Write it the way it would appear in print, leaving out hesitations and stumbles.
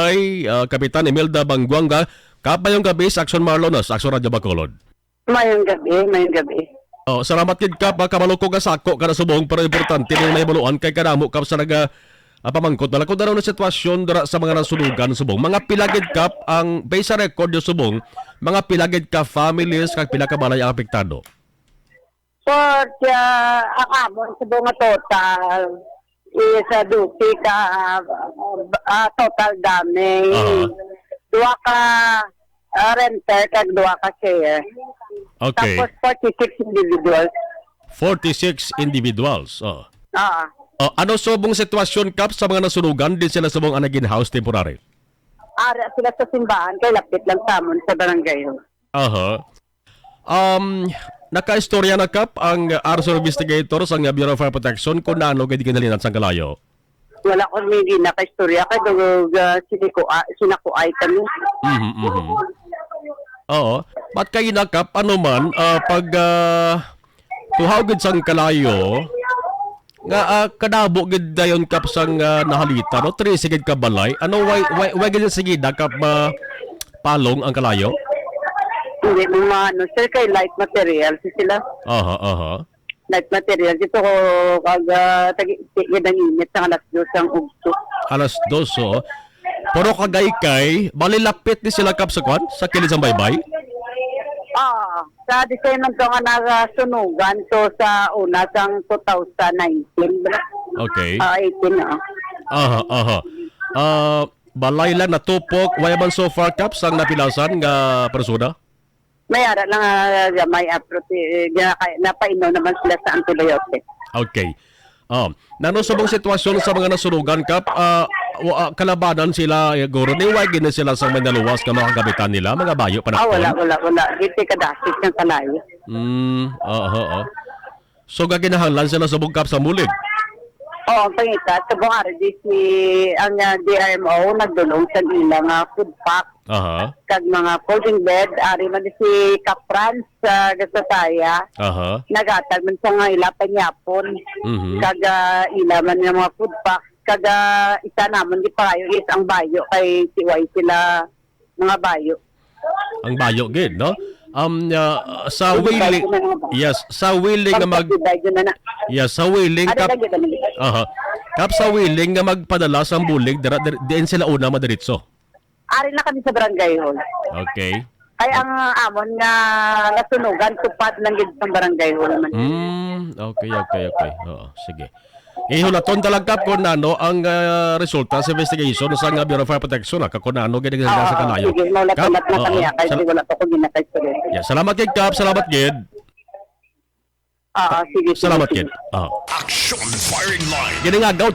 Barangay, Kapitan Imelda Bangguanga. Kapayong gabi sa Aksyon Marlonas, Aksyon Radyo Bacolod. Mayong gabi. Oh, salamat kid Kap, kamalukog ka sako kada subong pero importante ning nahibaluan kay kadamo Kap sa naga pamangkot na lakod na raw na sitwasyon dara sa mga nasunugan subong. Mga pilagid Kap ang base sa record yung subong, mga pilagid ka families kag pila ka balay ang apektado. For ang amon sa bunga total is duty ka total damage. Dua ka renter kag dua ka share. Okay. Tapos 46 individuals. 46 individuals. Oh. Ah. Ano subong sitwasyon Kap sa mga nasunugan din sila subong anagin house temporary? Ara sila sa simbahan kay lapit lang tamon sa barangay. Aha. Naka-istorya na Kap ang RSO investigator sa Bureau of Fire Protection kung naano gadi kinalinan sa Kalayo. Wala ko hindi naka-istorya kay sinakuay kami. Oo. Ba't kayo na Kap, ano man, pag tuhawagid sang Kalayo, nga kadabo gid dayon Kap sang nahalita, no? Tri sigid ka balay. Ano, why gid sige na Kap palong ang Kalayo? Hindi mo maano, sir, kay light material sila. Aha. Light material. Dito ko tigid ang init sa alas 2 ang ugso. Alas 2, so. Pero kagaykay, balilapit ni sila Kap sa kwan? Sa kilid sang baybay? Sa design ng nga nagasunugan to sa una sang 2019. Okay. 18 na. Aha. Balay lang natupok, wayaman so far Kap sang napilasan nga persona? May ara lang may napainom naman sila sa antibiotic. Okay. Nano subong sitwasyon sa mga nasunugan Kap, kalabanan sila guro ni wag na sila sa Mandaluwas nga mga kabitan nila, mga bayo panahon. Wala. Dito kadasit ng Kalayo. So gaginahanglan sila subong Kap sa mulig. Oo, pangita. Sa buong RDC, ang DRMO nagdulong sa ilang food pack. Aha. Kag mga folding bed, ari man si Kaprans sa Gasataya. Aha. Nagatag man sa nga ila panyapon. Kag ila man yung mga food pack. Kag isa naman di payo is ang bayo kay siway sila mga bayo. Ang bayo gid, no? Sa willing, yes, sa willing nga yes, sa willing Kap. Aha. Kap sa willing nga magpadala sa bulig diin sila una madiretso. Ari na kami sa barangay hall. Okay. Ay ang amon nga nasunugan tupad lang gid sa barangay hall man. Okay. Oo, sige. Ihulaton talaga ko nano ang resulta sa investigation sa Bureau of Fire Protection kakunano gid sa Kalayo. Sige, maulat na kami kay wala pa ko ginakay sa. Yeah, salamat kay Kap, salamat gid. Sige. Salamat gid. Action Firing Line. Gini nga gaw